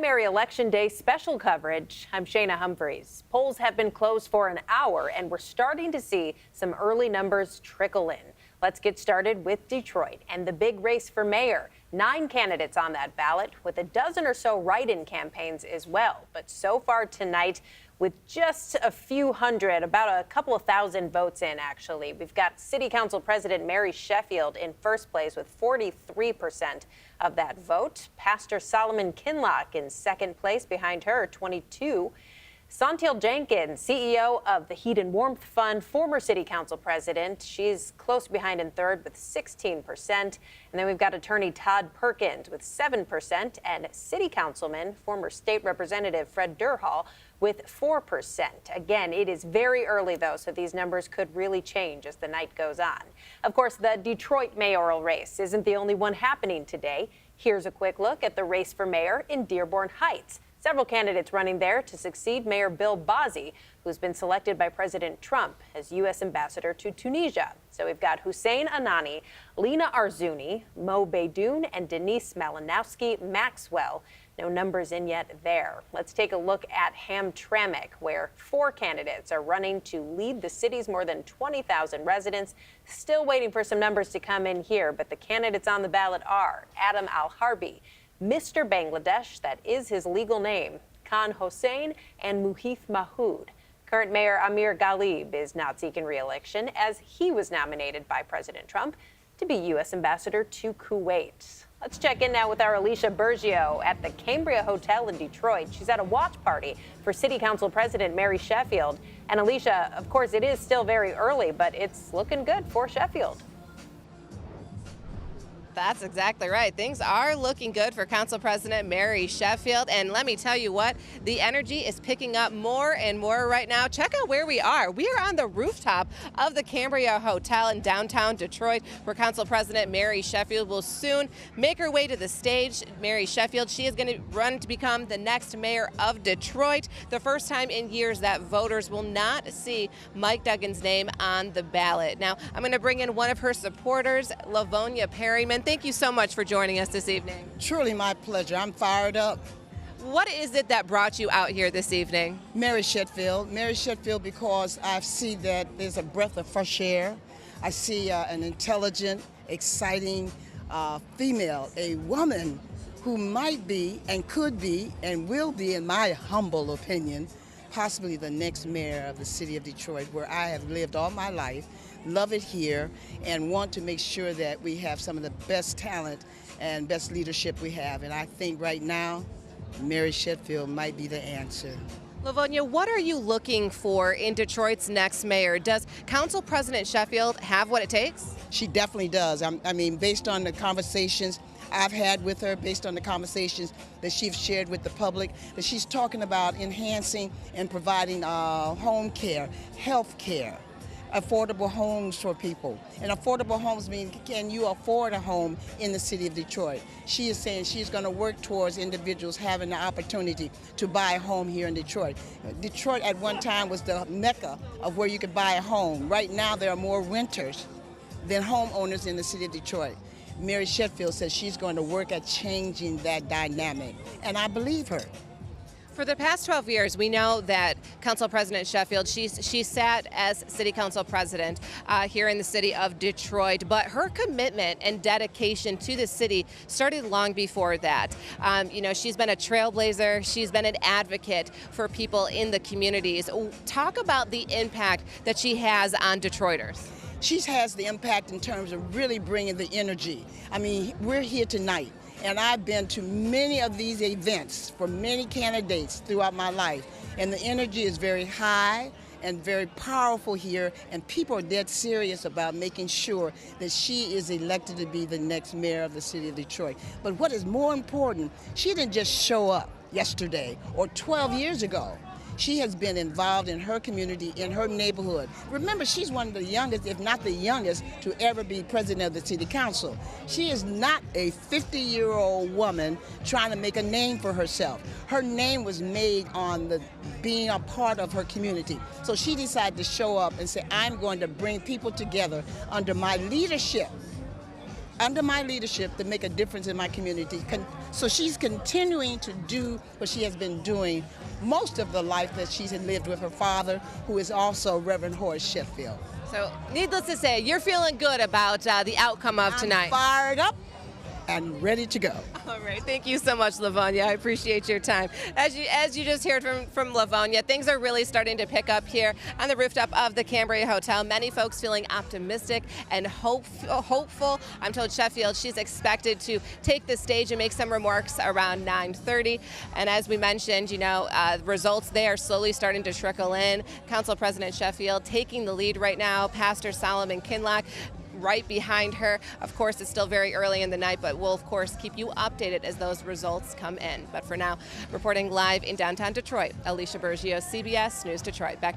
primary election day special coverage. I'm Shayna Humphreys. Polls have been closed for an hour, and we're starting to see some early numbers trickle in. Let's get started with Detroit and the big race for mayor. 9 candidates on that ballot, with a dozen or so write-in campaigns as well. But so far tonight, with just a few hundred, about a couple of thousand votes in, actually. We've got City Council President Mary Sheffield in first place with 43% of that vote. Pastor Solomon Kinlock in second place behind her, 22%. Santil Jenkins, CEO of the Heat and Warmth Fund, former City Council president. She's close behind in third with 16%. And then we've got Attorney Todd Perkins with 7%, and City Councilman, former State Representative Fred Durhal, with 4%. Again, it is very early, though, so these numbers could really change as the night goes on. Of course, the Detroit mayoral race isn't the only one happening today. Here's a quick look at the race for mayor in Dearborn Heights. Several candidates running there to succeed Mayor Bill Bazzi, who's been selected by President Trump as U.S. ambassador to Tunisia. So we've got Hussein Anani, Lena Arzouni, Mo Beydoun, and Denise Malinowski Maxwell. No numbers in yet there. Let's take a look at Hamtramck, where 4 candidates are running to lead the city's more than 20,000 residents. Still waiting for some numbers to come in here, but the candidates on the ballot are Adam Al-Harbi, Mr. Bangladesh, that is his legal name, Khan Hossein, and Muhith Mahood. Current Mayor Amir Ghalib is not seeking re-election, as he was nominated by President Trump to be U.S. ambassador to Kuwait. Let's check in now with our Alicia Bergio at the Cambria Hotel in Detroit. She's at a watch party for City Council President Mary Sheffield. And Alicia, of course, it is still very early, but it's looking good for Sheffield. That's exactly right. Things are looking good for Council President Mary Sheffield. And let me tell you what, the energy is picking up more and more right now. Check out where we are. We are on the rooftop of the Cambria Hotel in downtown Detroit, where Council President Mary Sheffield will soon make her way to the stage. Mary Sheffield, she is going to run to become the next mayor of Detroit. The first time in years that voters will not see Mike Duggan's name on the ballot. Now, I'm going to bring in one of her supporters, Lavonia Perryman. Thank you so much for joining us this evening. Truly my pleasure. I'm fired up. What is it that brought you out here this evening? Mary Sheffield. Mary Sheffield because I see that there's a breath of fresh air. I see an intelligent, exciting female, a woman who might be and could be and will be, in my humble opinion, possibly the next mayor of the city of Detroit, where I have lived all my life, love it here, and want to make sure that we have some of the best talent and best leadership we have. And I think right now, Mary Sheffield might be the answer. Lavonia, what are you looking for in Detroit's next mayor? Does Council President Sheffield have what it takes? She definitely does. I mean, based on the conversations I've had with her, based on the conversations that she's shared with the public, that she's talking about enhancing and providing home care, health care, affordable homes for people. And affordable homes mean, can you afford a home in the city of Detroit? She is saying she's going to work towards individuals having the opportunity to buy a home here in Detroit. Detroit at one time was the mecca of where you could buy a home. Right now there are more renters than homeowners in the city of Detroit. Mary Sheffield says she's going to work at changing that dynamic, and I believe her. For the past 12 years, we know that Council President Sheffield, she sat as City Council President here in the city of Detroit, but her commitment and dedication to the city started long before that. You know, she's been a trailblazer, she's been an advocate for people in the communities. Talk about the impact that she has on Detroiters. She has the impact in terms of really bringing the energy. I mean, we're here tonight, and I've been to many of these events for many candidates throughout my life, and the energy is very high and very powerful here, and people are dead serious about making sure that she is elected to be the next mayor of the city of Detroit. But what is more important, she didn't just show up yesterday or 12 years ago. She has been involved in her community, in her neighborhood. Remember, she's one of the youngest, if not the youngest, to ever be president of the city council. She is not a 50-year-old woman trying to make a name for herself. Her name was made on being a part of her community. So she decided to show up and say, I'm going to bring people together under my leadership under my leadership to make a difference in my community. So she's continuing to do what she has been doing most of the life that she's lived with her father, who is also Reverend Horace Sheffield. So needless to say, you're feeling good about the outcome of tonight. I'm fired up and ready to go. All right, thank you so much, Livonia. I appreciate your time. As you just heard from Livonia, things are really starting to pick up here on the rooftop of the Cambria Hotel. Many folks feeling optimistic and hopeful. I'm told Sheffield, she's expected to take the stage and make some remarks around 9:30. And as we mentioned, results there slowly starting to trickle in. Council President Sheffield taking the lead right now. Pastor Solomon Kinlock right behind her. Of course, it's still very early in the night, but we'll, of course, keep you updated as those results come in. But for now, reporting live in downtown Detroit, Alicia Bergio, CBS News Detroit. Back.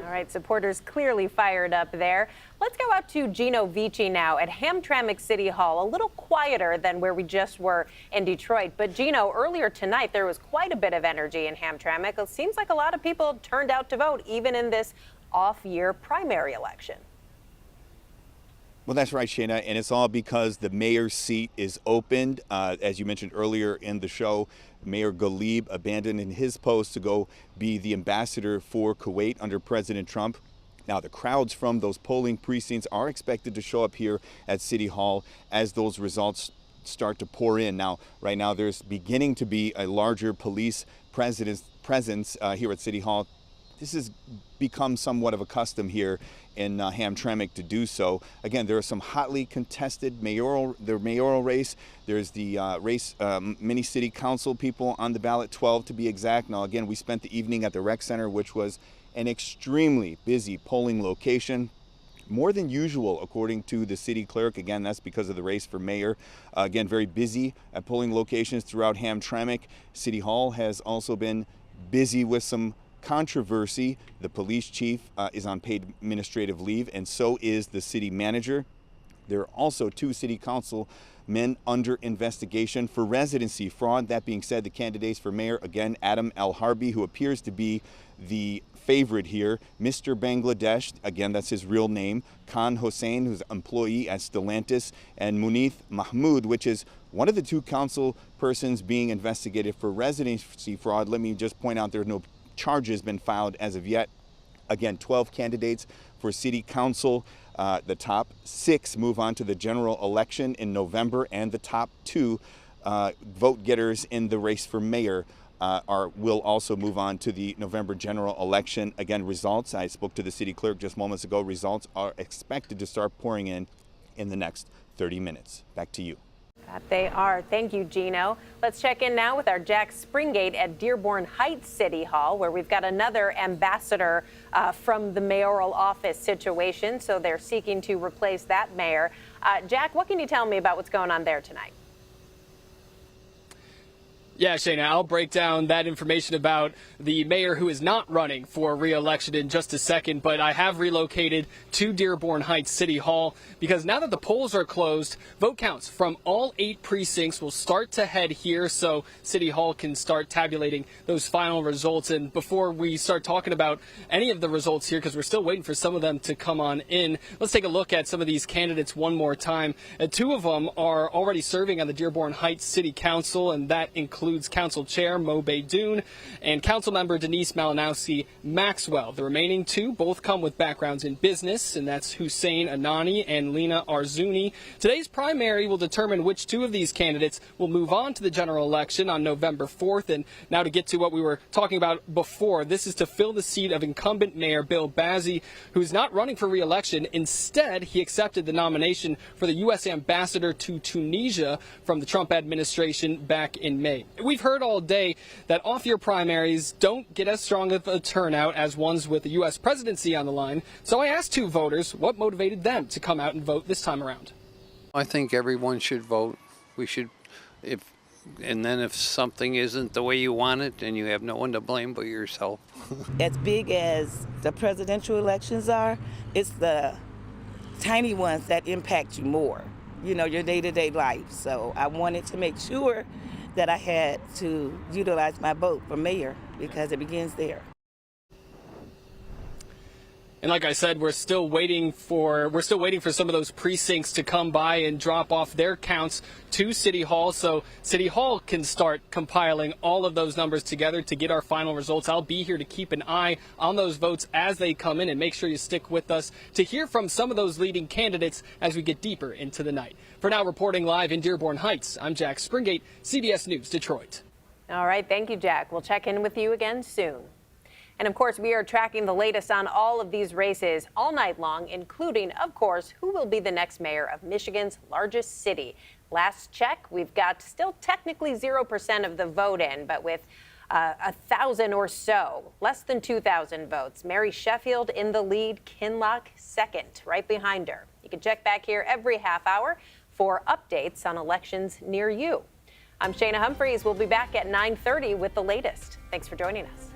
All right, supporters clearly fired up there. Let's go out to Gino Vici now at Hamtramck City Hall. A little quieter than where we just were in Detroit. But Gino, earlier tonight, there was quite a bit of energy in Hamtramck. It seems like a lot of people turned out to vote, even in this off-year primary election. Well, that's right, Shayna, and it's all because the mayor's seat is opened. As you mentioned earlier in the show, Mayor Ghalib abandoned his post to go be the ambassador for Kuwait under President Trump. Now, the crowds from those polling precincts are expected to show up here at City Hall as those results start to pour in. Now, right now, there's beginning to be a larger police presence here at City Hall. This has become somewhat of a custom here in Hamtramck to do so. Again, there are some hotly contested mayoral race. There's the race, many city council people on the ballot, 12 to be exact. Now, again, we spent the evening at the rec center, which was an extremely busy polling location. More than usual, according to the city clerk. Again, that's because of the race for mayor. Again, very busy at polling locations throughout Hamtramck. City Hall has also been busy with some controversy. The police chief is on paid administrative leave, and so is the city manager. There are also 2 city councilmen under investigation for residency fraud. That being said, the candidates for mayor, again, Adam Al-Harbi, who appears to be the favorite here, Mr. Bangladesh, again, that's his real name, Khan Hossein, who's an employee at Stellantis, and Munith Mahmood, which is one of the 2 council persons being investigated for residency fraud. Let me just point out, there are no charges been filed as of yet. Again, 12 candidates for city council. The top 6 move on to the general election in November, and the top 2 vote getters in the race for mayor will also move on to the November general election. Again, results, I spoke to the city clerk just moments ago, results are expected to start pouring in the next 30 minutes. Back to you. That they are. Thank you, Gino. Let's check in now with our Jack Springate at Dearborn Heights City Hall, where we've got another ambassador from the mayoral office situation. So they're seeking to replace that mayor. Jack, what can you tell me about what's going on there tonight? Yeah, Shayna, I'll break down that information about the mayor who is not running for re-election in just a second, but I have relocated to Dearborn Heights City Hall because now that the polls are closed, vote counts from all 8 precincts will start to head here so City Hall can start tabulating those final results. And before we start talking about any of the results here, because we're still waiting for some of them to come on in, let's take a look at some of these candidates one more time. 2 of them are already serving on the Dearborn Heights City Council, and that includes Council Chair Mo Beydoun and Council Member Denise Malinowski Maxwell. The remaining 2 both come with backgrounds in business, and that's Hussein Anani and Lena Arzuni. Today's primary will determine which 2 of these candidates will move on to the general election on November 4th. And now to get to what we were talking about before, this is to fill the seat of incumbent Mayor Bill Bazzi, who's not running for re-election. Instead, he accepted the nomination for the U.S. ambassador to Tunisia from the Trump administration back in May. We've heard all day that off-year primaries don't get as strong of a turnout as ones with the U.S. presidency on the line. So I asked 2 voters what motivated them to come out and vote this time around. I think everyone should vote. We should, and then if something isn't the way you want it, then you have no one to blame but yourself. As big as the presidential elections are, it's the tiny ones that impact you more, your day-to-day life. So I wanted to make sure that I had to utilize my vote for mayor because it begins there. And like I said, we're still waiting for some of those precincts to come by and drop off their counts to City Hall, so City Hall can start compiling all of those numbers together to get our final results. I'll be here to keep an eye on those votes as they come in, and make sure you stick with us to hear from some of those leading candidates as we get deeper into the night. For now, reporting live in Dearborn Heights, I'm Jack Springate, CBS News, Detroit. All right, thank you, Jack. We'll check in with you again soon. And of course, we are tracking the latest on all of these races all night long, including, of course, who will be the next mayor of Michigan's largest city. Last check, we've got still technically 0% of the vote in, but with 1,000 or so, less than 2,000 votes. Mary Sheffield in the lead, Kinloch second, right behind her. You can check back here every half hour for updates on elections near you. I'm Shayna Humphreys. We'll be back at 9:30 with the latest. Thanks for joining us.